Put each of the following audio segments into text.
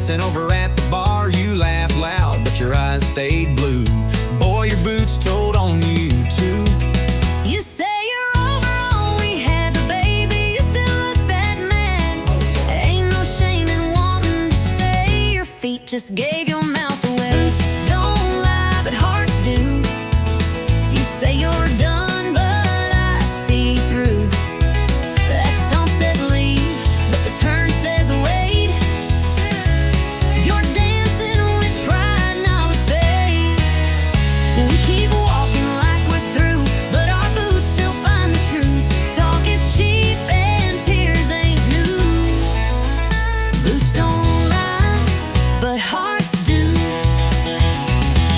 dancing over at the bar. You laughed loud, but your eyes stayed blue. Boy, your boots told on you too. You say you're over all we had, but baby, you still look that mad. Ain't no shame in wanting to stay. Your feet just gave your mouth away. Boots don't lie, but hearts do. You say you're done, but I see through. That stomp says leave, but the turn says wait. You're dancing with pride, not with faith. We keep walking like we're through, but our boots still find the truth. Talk is cheap and tears ain't new. Boots don't lie, but hearts do.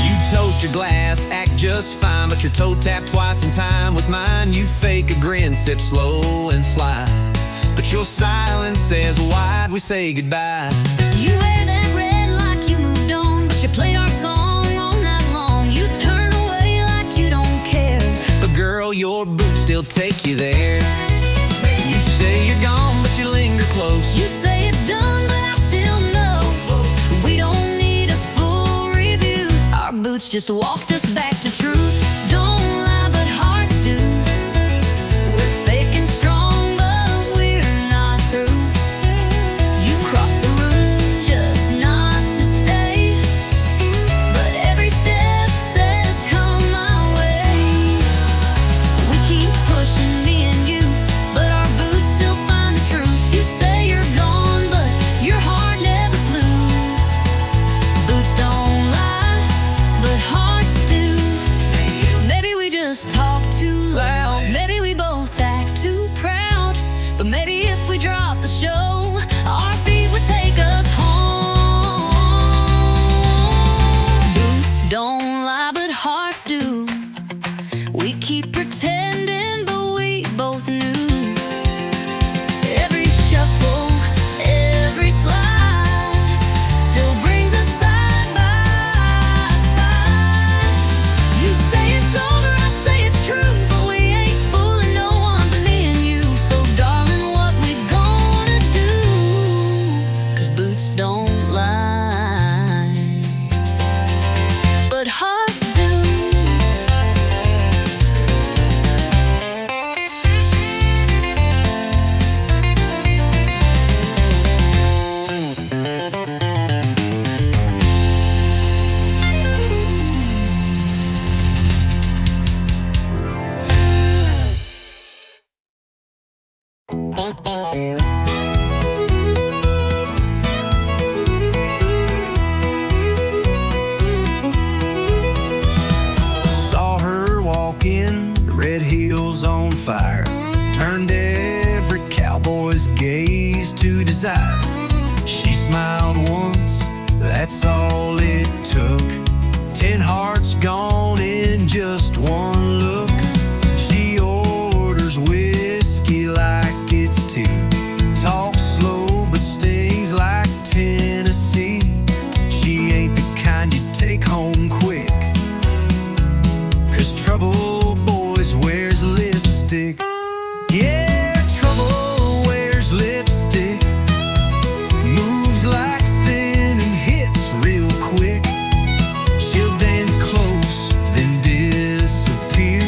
You toast your glass, act just fine, but your toe tapped twice in time with mine. You fake a grin, sip slow and sly, but your silence says, why'd we say goodbye? You wear that red like you moved on, but you played our song all night long. You turn away like you don't care, But girl, your boots still take you there. You say you're gone, but you linger close. you say it's done, but I still know. We don't need a full review. Our boots just walked us back to truth. Don't lie, but hearts do. We're fake and strong, but we're not through. You crossed the room just not to stay, but every step says come my way. We keep pushing, me and you, but our boots still find the truth. You say you're gone, but your heart never flew. Boots don't lie, but hearts do. Maybe we just talk too loud. Maybe we both act too proud. But maybe if we drop the show, our feet would take us home. Boots don't lie, but hearts do. We keep pretending, but we both knew. Every shuffle, every slide still brings us side by side. You say it's over, I say it's true, but we ain't fooling no one but me and you. So darling, what we gonna do? 'Cause boots don't lie, but hearts do. Saw her walk in, red heels on fire, turned every cowboy's gaze to desire. She smiled once, that's all it took. 10 hearts gone in just one look. She orders whiskey like it's tea, talks slow but stings like Tennessee. She ain't the kind you take home quick, 'cause trouble boys wears lipstick. Yeah, trouble wears lipstick, moves like sin and hits real quick. She'll dance close, then disappear,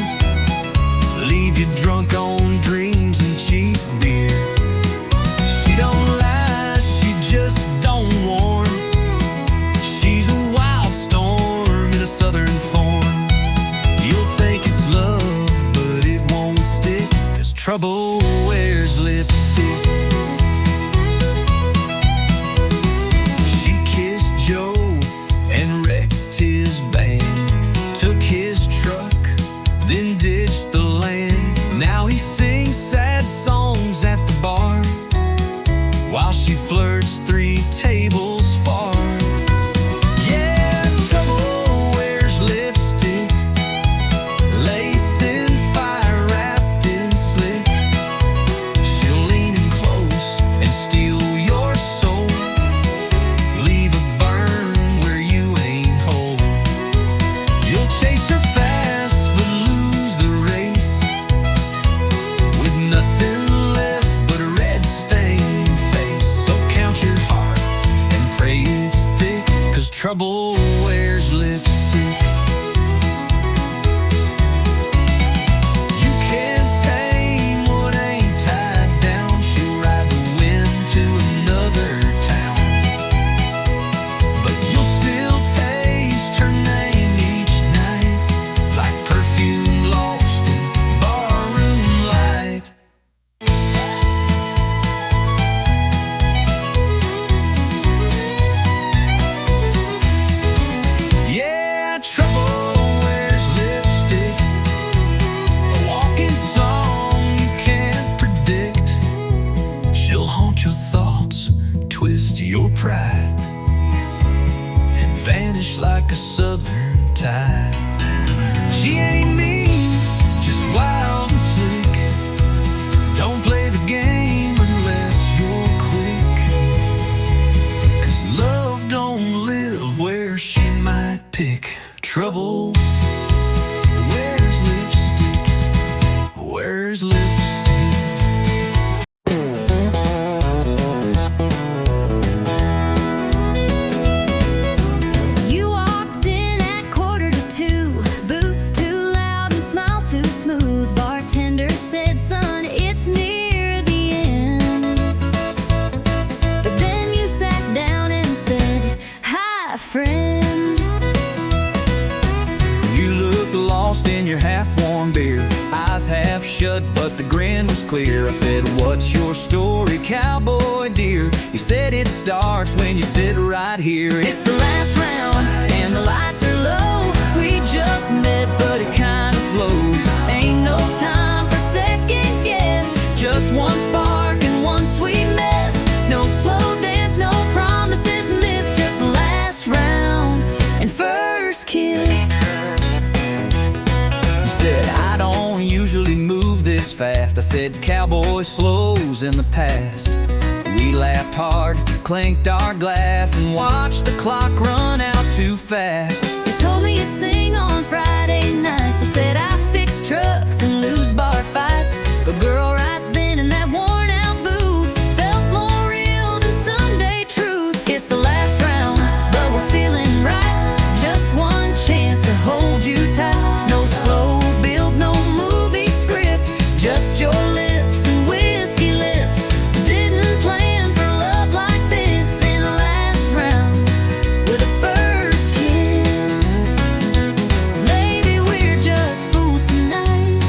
leave you drunk on dreams and cheap beer. She don't lie, she just don't warn. She's a wild storm in a southern form. You'll think it's love, but it won't stick, 'cause trouble wears lipstick. She kissed Joe and wrecked his band, took his truck, then ditched the land. Now he sings sad songs at the bar, while she flirts 3 tables far. Yeah, trouble wears lipstick, lace and fire wrapped in slick. She'll lean in close, trouble wears lipstick. You can't tame what ain't tied down. She'll ride the wind to another town, but you'll still taste her name each night, like perfume lost in barroom light. Yeah, trouble wears lipstick, a walking song you can't predict. She'll haunt your thoughts, twist your pride, and vanish like a southern tide. She ain't mean, just wild and slick. Don't play the game unless you're quick, 'cause love don't live where she might pick. Trouble wears lipstick, wears lipstick. You walked in at 1:45, boots too loud and smile too smooth. Bartender said, son, it's near the end. But then you sat down and said, hi, friend. You looked lost in your half-warm beer, eyes half shut but the grin was clear. I said, what's your story, cowboy dear? You said it starts when you sit right here. It's the last round and the lights are low. We just met but it kinda flows. Ain't no time for second guess, just one spark and one sweet mess. No slow dance, no promises missed, just last round and first kiss. You said, I don't usually move this fast. I said, cowboy slows in the past. We laughed hard, clinked our glass, and watched the clock run out too fast. You told me you sing on Friday nights. I said I fix trucks and lose bar fights. But girl, right then in that worn out booth felt more real than Sunday truth. It's the last round, but we're feeling right. Just one chance to hold you tight. No slow build, no movie script, just your lips and whiskey lips. Didn't plan for love like this in the last round with a first kiss. Maybe we're just fools tonight,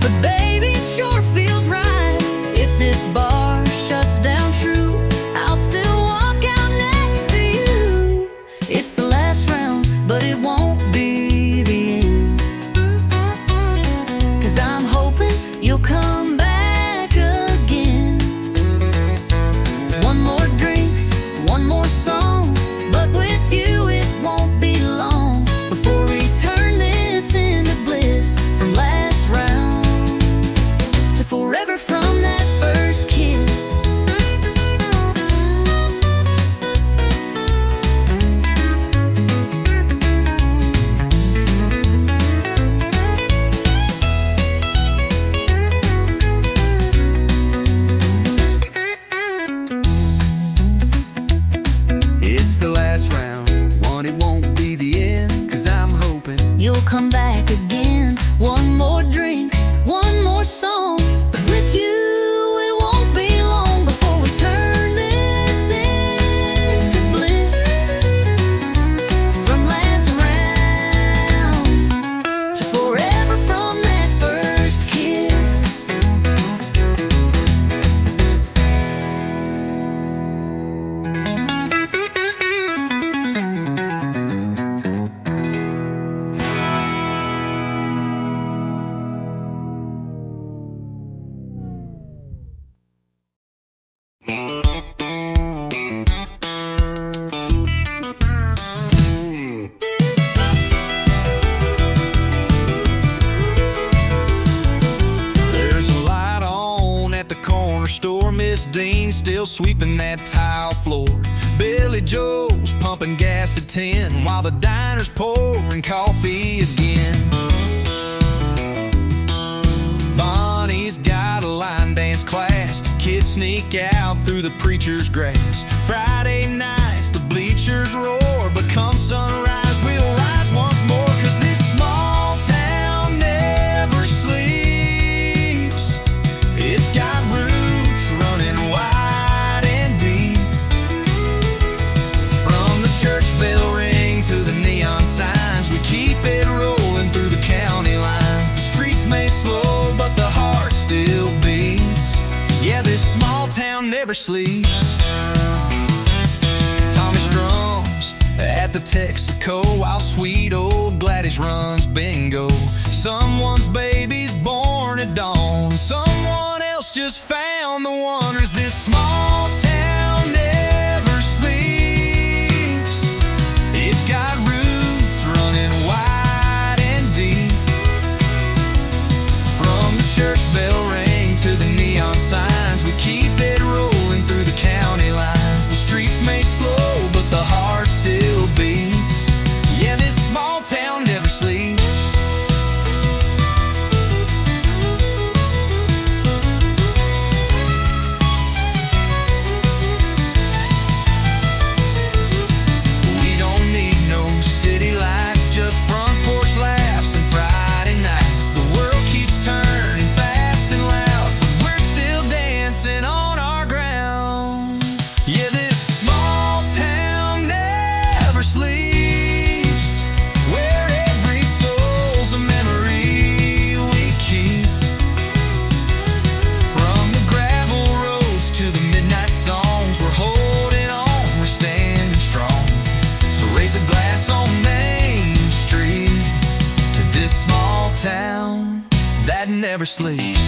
but baby, it sure feels right. If this bar shuts down true, I'll still walk out next to you. It's the last round, but it won't be the end, 'cause I'm hoping you'll come back again. One more drink, one more song, but with you it won't be long before we turn this into bliss. From last round to forever from that first kiss. It's the last round, one it won't be the end, 'cause I'm hoping You'll come back again. One more drink, one more song, but with you it won't be long before we turn this into bliss. From last round to forever from that first kiss. There's a light on at the corner store. Miss Dean's still sweeping that tile floor. Billy Joe's pumping gas at 10 while the diner's pouring coffee again. Bonnie's got a line dance class. Kids sneak out through the preacher's grass. Friday nights the bleachers roar, but come never sleeps. Tommy strums at the Texaco while sweet old Gladys runs bingo. Someone's baby's born at dawn, someone else just found the one. This small town never sleeps. It's got roots running wide and deep. From the church bell ring to the neon signs, we keep it rolling through the county lines. The streets may slow, but the heart still beats. Yeah, this small town never sleeps. Town that never sleeps.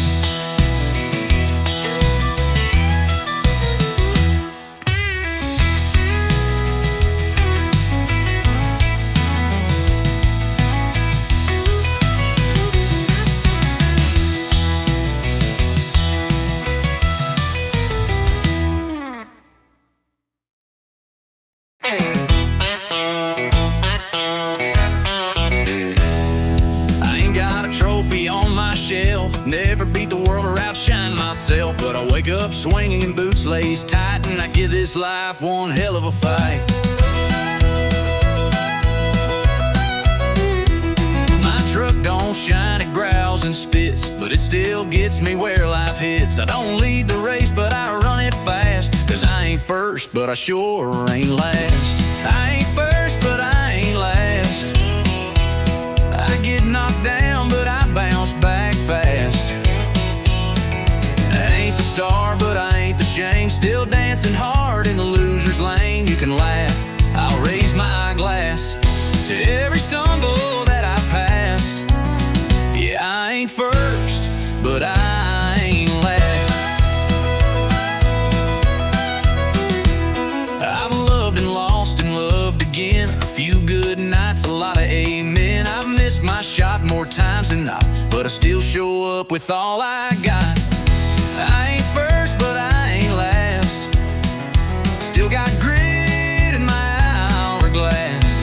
Never beat the world or outshine myself, but I wake up swinging in boots laced tight, and I give this life one hell of a fight. My truck don't shine, it growls and spits, but it still gets me where life hits. I don't lead the race, but I run it fast, 'cause I ain't first, but I sure ain't last. I ain't first, but I ain't last. I get knocked down, but I bounce back fast. I ain't the star, but I ain't the shame. Still dancing hard in the loser's lane. You can laugh, I'll raise my glass to every stumble that I passed. Yeah, I ain't first, but I ain't last. I've loved and lost and loved again. A few good nights, a lot of amen. I've missed my shot more times than not, but I still show up with all I got. I ain't first, but I ain't last. Still got grit in my hourglass.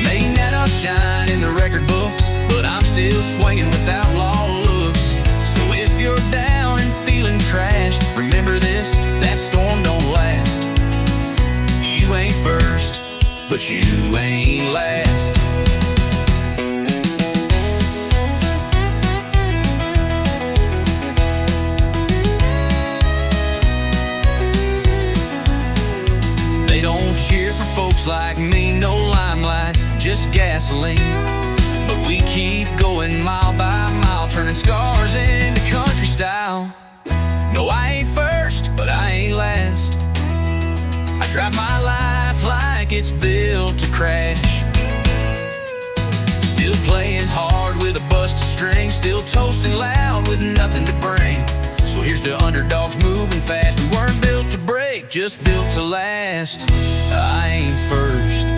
May not shine in the record books, but I'm still swinging with outlaw looks. So if you're down and feeling trashed, remember this, that storm don't last. You ain't first, but you ain't last. They don't cheer for folks like me, no limelight, just gasoline. But we keep going mile by mile, turning scars into country style. No, I ain't first, but I ain't last. I drive my life like it's built to crash. Still playing hard with a busted string, still toasting loud with nothing to bring. So here's to underdogs moving fast. We weren't built to break, just built to last. I ain't first,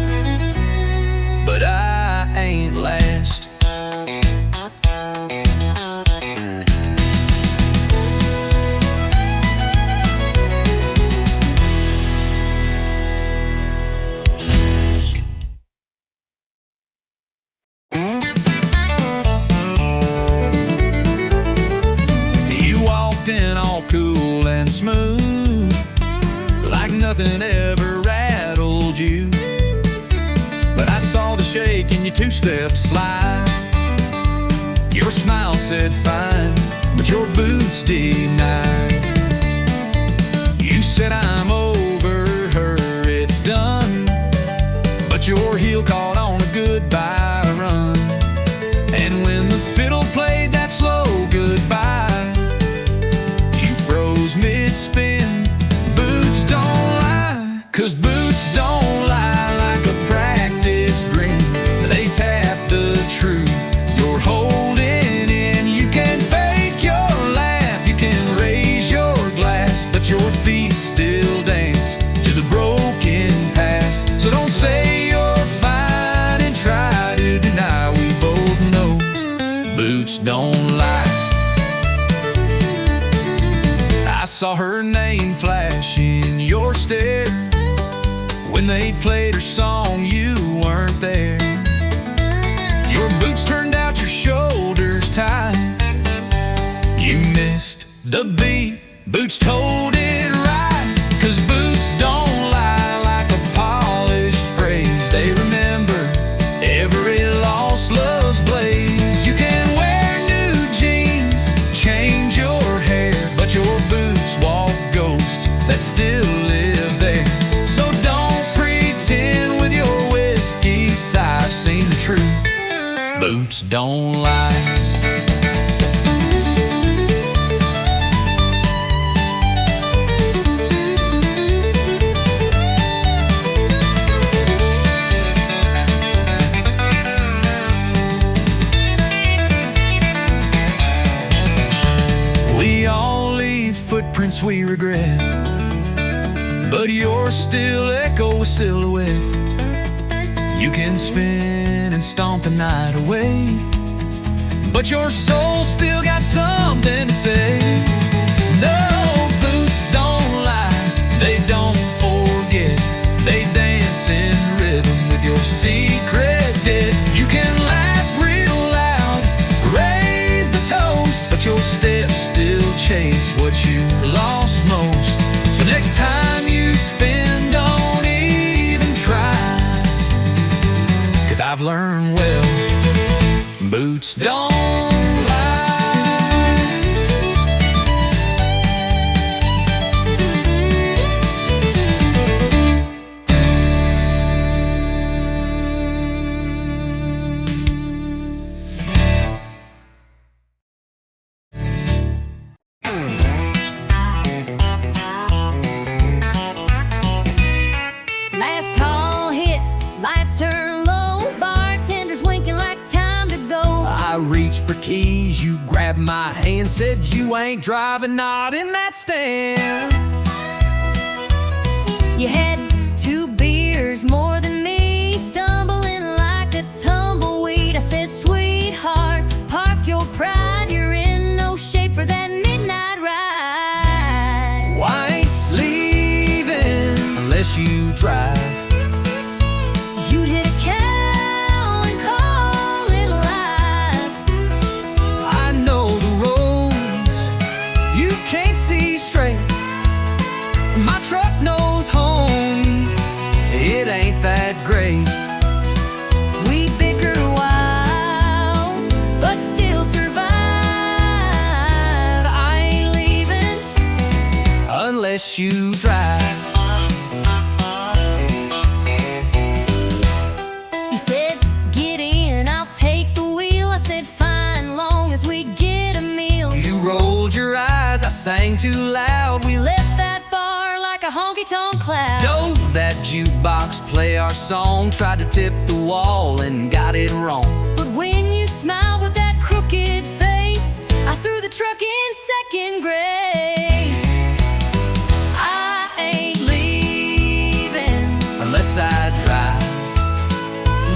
but I ain't last. Cool and smooth, like nothing ever rattled you. But I saw the shake in your two-step slide. Your smile said fine, but your boots denied. You said I'm over her, it's done. But your heel caught on a goodbye run. And when the fiddle played that slow goodbye, me spin. Boots don't lie, 'cause boots don't lie like a practice green. They tap the truth you're holding in. You can fake your laugh, you can raise your glass, but your feet still dance to the broken past. So don't say you're fine and try to deny. We both know boots don't lie. I saw her name flash in your stare. When they played her song, you weren't there. Your boots turned out your shoulders tight. You missed the beat, boots told it right. 'Cause boots don't lie like a polished phrase. They remember every lost love's blaze. You can wear new jeans, change your hair, but your boots walk ghosts that still live there. So don't pretend with your whiskey sigh. I've seen the truth, boots don't lie. We all leave footprints we regret, but yours still echo a silhouette. You can spin and stomp the night away, but your soul still got something to say. No, boots don't lie, they don't forget. They dance in rhythm with your secret debt. You can laugh real loud, raise the toast, but your steps still chase what you lost most. So next time you spin, don't even try, 'cause I've learned well, boots don't lie. Last call hit, lights turn low, bartenders winking like time to go. I reached for keys, you grabbed my hand, said you ain't driving, not in that stand. You had 2 beers more than me, stumbling like a tumbleweed. I said, sweetheart, park your pride, you're in no shape for that midnight ride. Why ain't leaving unless you drive? You'd hit a cow and call it alive. I know the roads you can't see straight. My truck knows home, it ain't that great. We bicker wild, but still survive. I ain't leaving Unless you drive. You said, get in, I'll take the wheel. I said, fine, long as we get a meal. You rolled your eyes, I sang too loud. We left that bar like a honky-tonk cloud. Don't that jukebox play our song. Tried to tip the wall and got it wrong. But when you smiled with that crooked face, I threw the truck in second grace. I ain't leaving Unless I drive.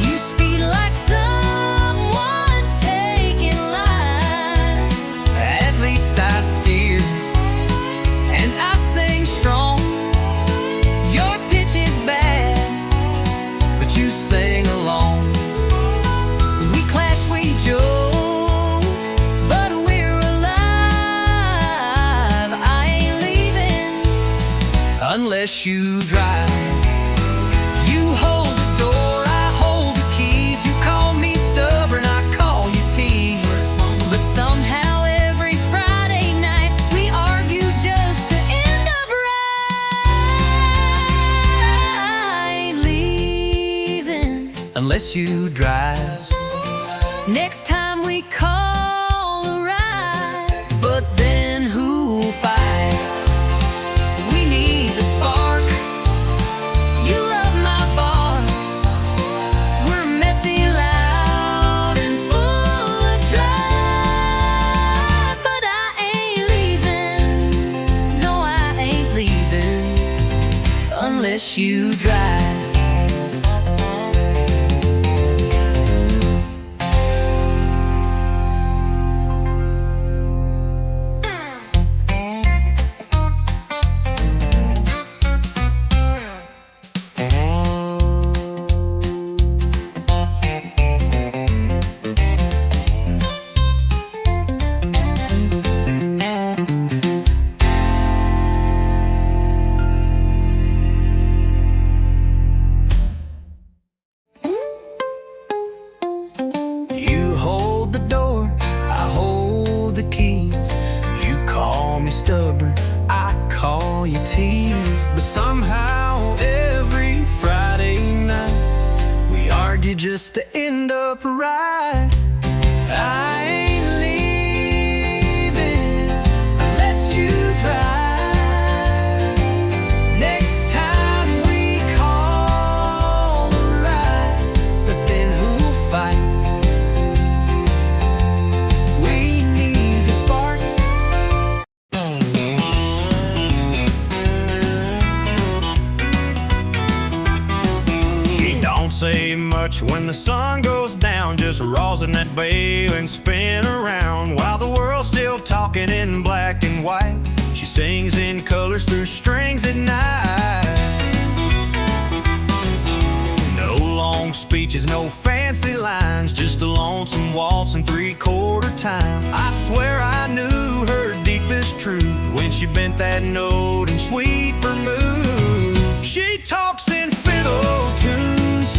You speed like someone's taking lives. At least I steer and I sing strong. Your pitch is bad, but you sing along. We clash, we joke, but we're alive. I ain't leaving Unless you drive. You hold the door, I hold the keys. You call me stubborn, I call you tease. but somehow every Friday night we argue just to end up right. I ain't leaving Unless you drive. next time we call a ride. But then who'll fight unless you drive. You hold the door, I hold the keys. You call me stubborn, I call you tease. But somehow every Friday night we argue just to end up right. I ain't leaving unless you drive. Next time we call a ride, but then who'll fight? We need the spark. She don't say much when the sun goes down, just rolls in that wave and spin around while the world's still talking in black and white. She sings in colors through strings at night. No long speeches, no fancy lines, just a lonesome waltz in 3/4 time. I swear I knew her deepest truth when she bent that note in sweet vermouth. She talks in fiddle tunes,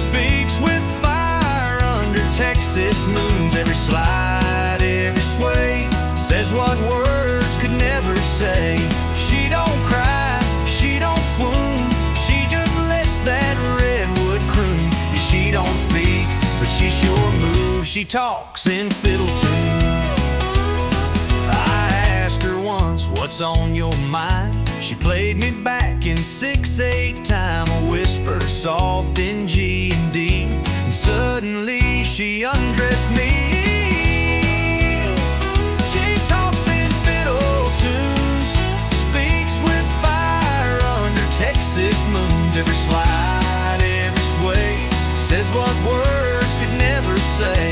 speaks with fire under Texas moons. Every slide, every sway, says what words could never say. She don't cry, she don't swoon, she just lets that redwood croon. Yeah, she don't speak, but she sure moves. She talks in fiddle tunes. I asked her once, what's on your mind? She played me back in 6/8 time, a whisper soft in G and D, and suddenly she undressed me. She talks in fiddle tunes, speaks with fire under Texas moons. Every slide, every sway, says what words could never say.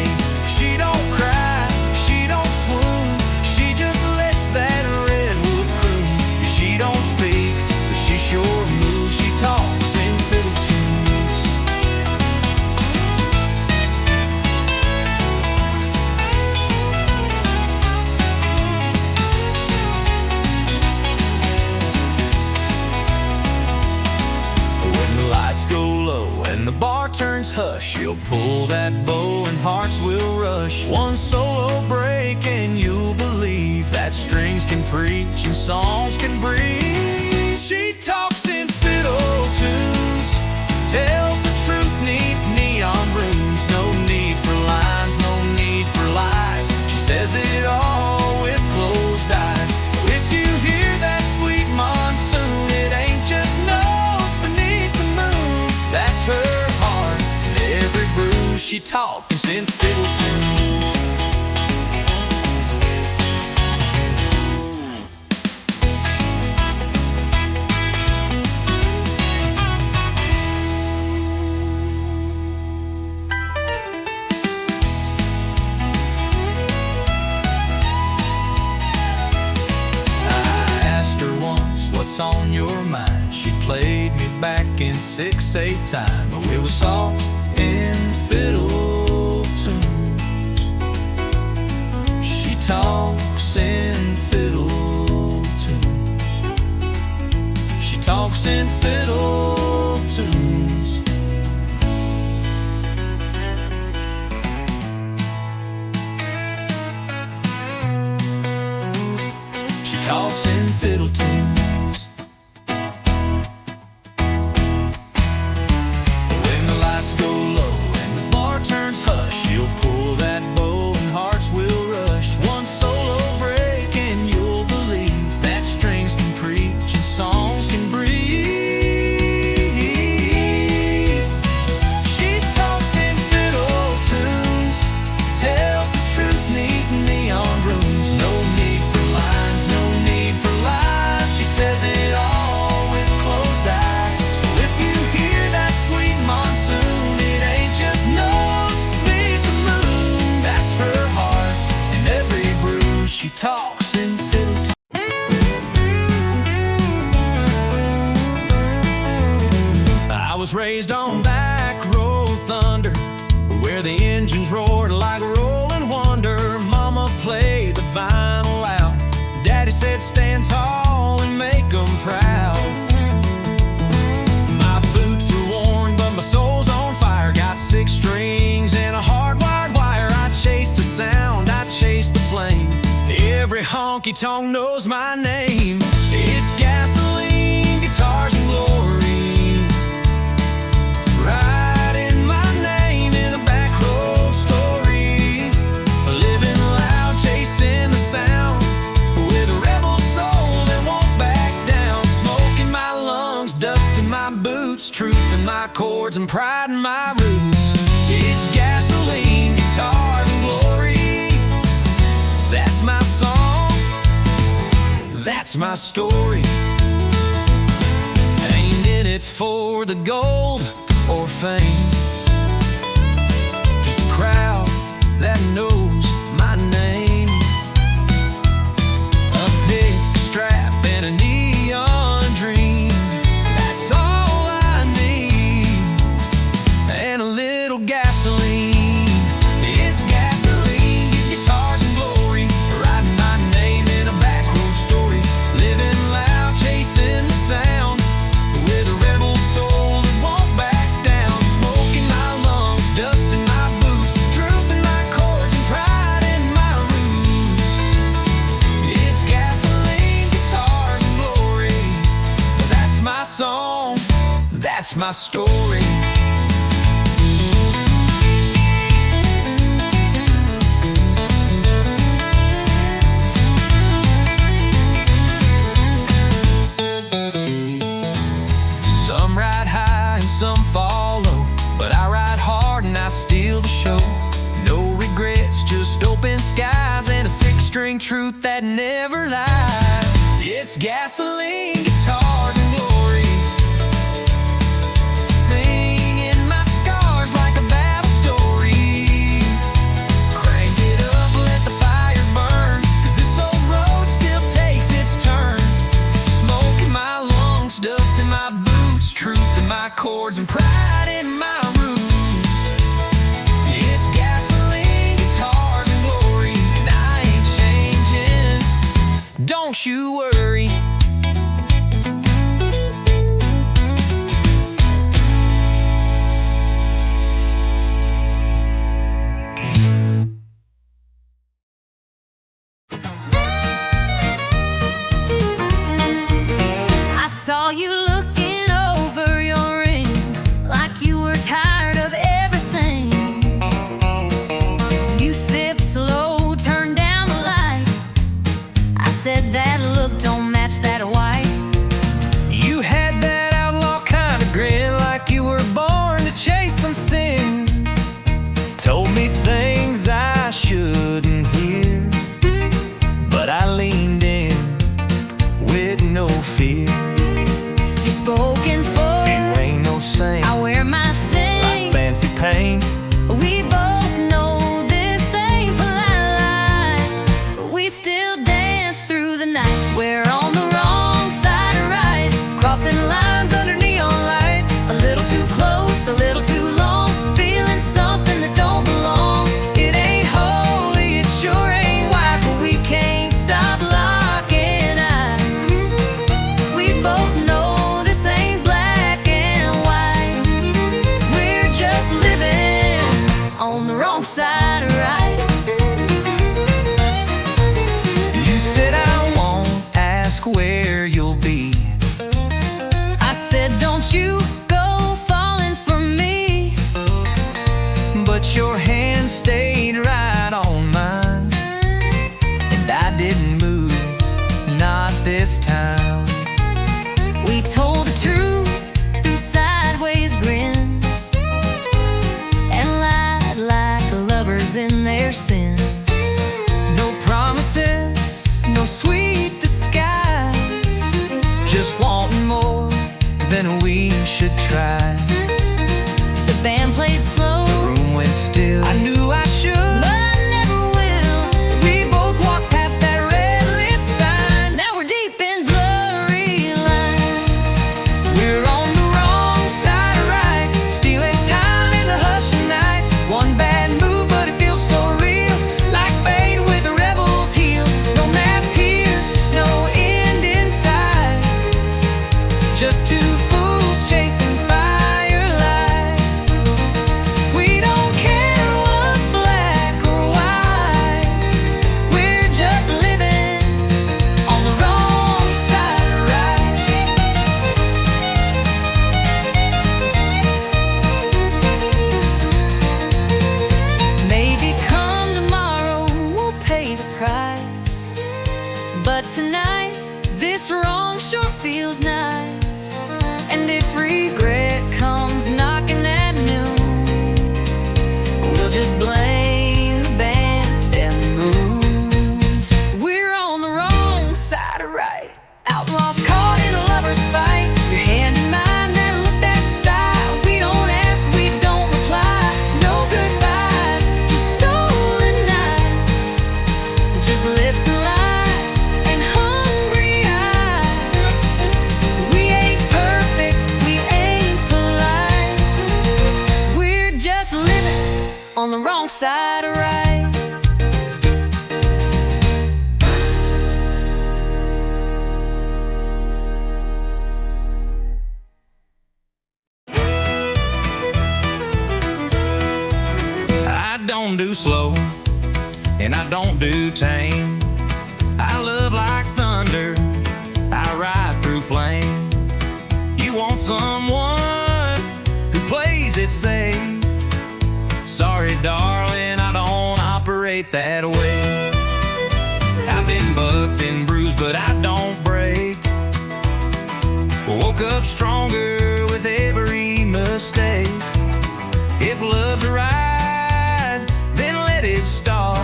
She don't cry, she don't swoon, she just lets that redwood croon. Yeah, she don't speak, but she sure moves. She talks in fiddle tunes. When the lights go low and the bar turns hush, she'll pull that bow and hearts will rush. One solo break and you'll believe that strings can preach and songs can breathe. She talks in fiddle tunes, tells the truth neath neon runes. No need for lines, no need for lies. She says it all with closed eyes. So if you hear that sweet monsoon, it ain't just notes beneath the moon. That's her heart and every bruise. She talks in fiddle tunes. What's on your mind? She played me back in 6/8 time, but we were soft in fiddle tunes. She talks in fiddle tunes. She talks in fiddle tunes. She talks in fiddle tunes. that stand tall and make them proud. My boots are worn, but my soul's on fire. Got 6 strings and a hardwired wire. I chase the sound, I chase the flame. Every honky-tonk knows my name. It's gasoline, guitars, and glory. Writing my name in a back road story. Living loud, chasing the sound. With a rebel soul that won't back down. Smoke in my lungs, dust in my boots. Truth in my chords and pride in my roots. It's gasoline, guitars, and glory. That's my song, that's my story. Ain't in it for the gold or fame. Just a crowd that knows my name. A pick strap and a neon dream. That's all I need. And a little gasoline. It's gasoline, guitars and glory. Writing my name in a back road story. Living loud, chasing the sound. With a rebel soul that won't back down. Smoke in my lungs, dust in my boots. Truth in my chords and pride in my roots. It's gasoline, guitars and glory. That's my song, that's my story. Some ride high and some fall low, but I ride hard and I steal the show. No regrets, just open skies and a 6-string truth that never lies. It's gasoline, guitars and glory. Singing my scars like a battle story. Crank it up, let the fire burn, 'cause this old road still takes its turn. Smoke in my lungs, dust in my boots. Truth in my chords and pride in my roots. It's gasoline, guitars and glory. And I ain't changing, don't you worry. I saw you looking over your ring like you were tired of everything. You sipped slow, turned down the light. I said that look don't match that white. You had that outlaw kind of grin, like you were born to chase some sin. Told me things I shouldn't hear, but I leaned in with no fear. You spoken for, You ain't no saint, I wear my like saint. fancy paint. We both know this ain't polite lie, but we still dance through the night. We're on the wrong side of right, crossing lines under neon light. A little too close, a little too long, feeling something that don't belong. It ain't holy, it sure ain't wise, But we can't stop locking eyes. We both know this ain't black and white. We're just living on the wrong side of right. You said I won't ask where you'll be. I said, don't you go falling for me. But your hand stayed right on mine, and I didn't move, not this time. We told the truth through sideways grins and lied like lovers in their sins. No promises, no sweet disguise, just wanting more than we should try. The band played slow, The room went still. I knew I should, but I never will. we both walked past that red lit sign. Now we're deep in blurry lines. We're on the wrong side of right, stealing time in the hush of night. One bad move, but it feels so real, like fate with a rebel's heel. No maps here, no outlaws caught in a lover's fight. Your hand in mine, that look, that sigh. We don't ask, we don't reply. No goodbyes, just stolen nights, just lips and lies and hungry eyes. We ain't perfect, we ain't polite. We're just living on the wrong side of right. I don't do slow, and I don't do tame. I love like thunder, I ride through flame. You want someone who plays it safe. Sorry, darling, I don't operate that way. I've been bucked and bruised, but I don't break. Woke up stronger with every mistake. If love's a ride, then let it start.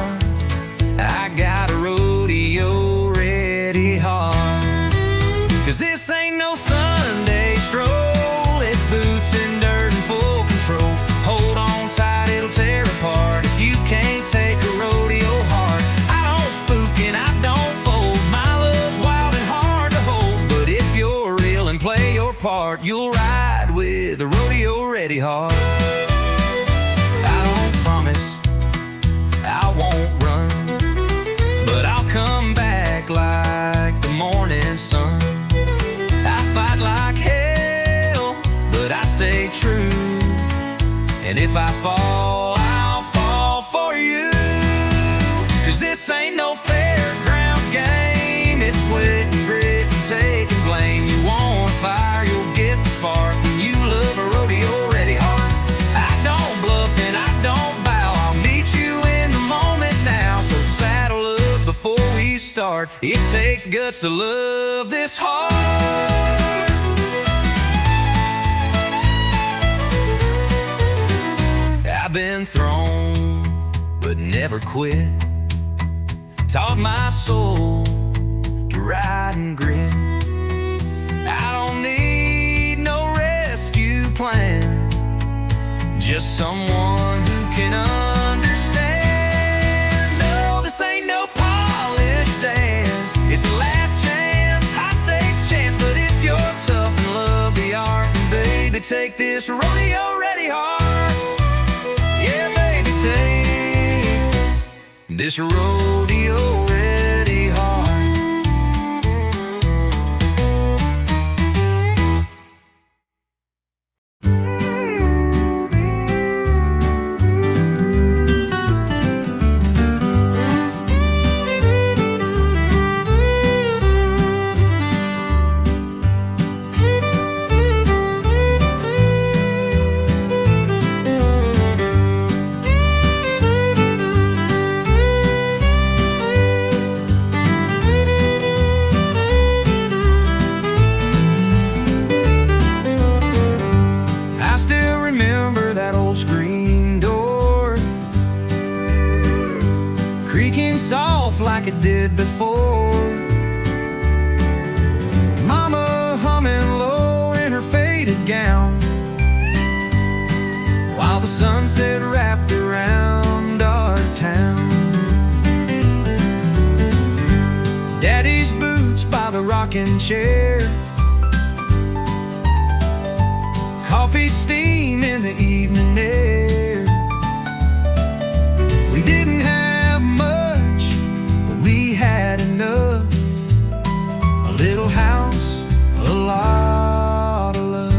I got a rodeo ready hard. 'Cause this ain't no Sunday stroll, it's boots and dirt and full control. Hold on tight, it'll tear apart if you can't take a rodeo hard. I don't spook and I don't fold, my love's wild and hard to hold. But if you're real and play your part, you'll ride with a rodeo ready hard. I don't promise I won't run, but I'll come back like the morning sun. I fight like hell, but I stay true. And if I fall, I'll fall for you. 'Cause this ain't no fairground game, it's sweat and grit and taking blame. You want a fire, you'll get the spark when you love a rodeo ready hard. I don't bluff and I don't bow, I'll meet you in the moment now. So saddle up before we start. It takes guts to love this hard. I've been thrown, but never quit. Taught my soul to ride and grit. I don't need no rescue plan, just someone who can understand. No, this ain't no polished dance, it's a last chance, high stakes chance. But if you're tough and love the art, baby, take this rodeo ready hard. Yeah, baby, take this rodeo ready hard. Like it did before. Mama humming low in her faded gown, while the sunset wrapped around our town. Daddy's boots by the rocking chair, coffee steam in the evening air. We didn't have much, we had enough. A little house, a lot of love.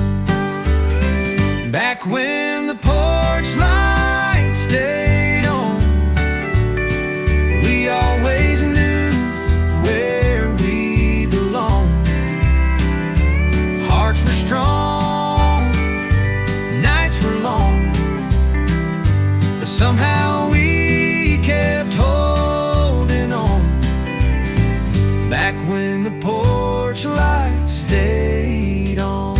Back when the porch light stayed on, we always knew where we belonged. Hearts were strong, nights were long, but somehow we kept holding on. Back when the porch light stayed on.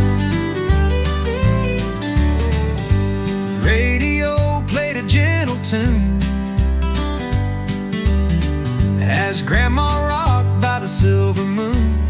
The radio played a gentle tune as Grandma rocked by the silver moon.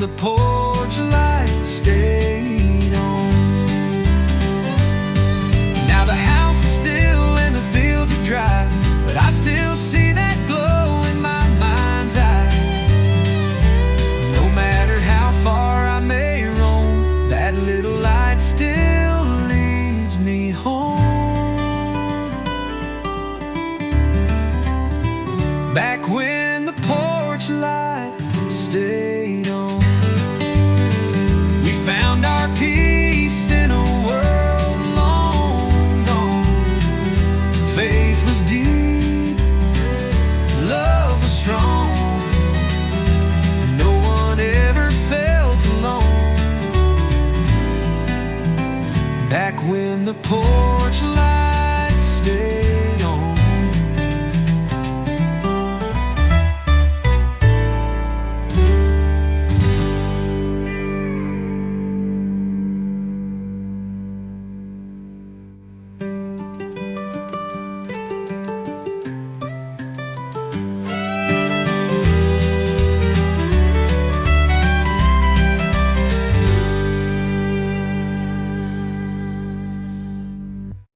the porch.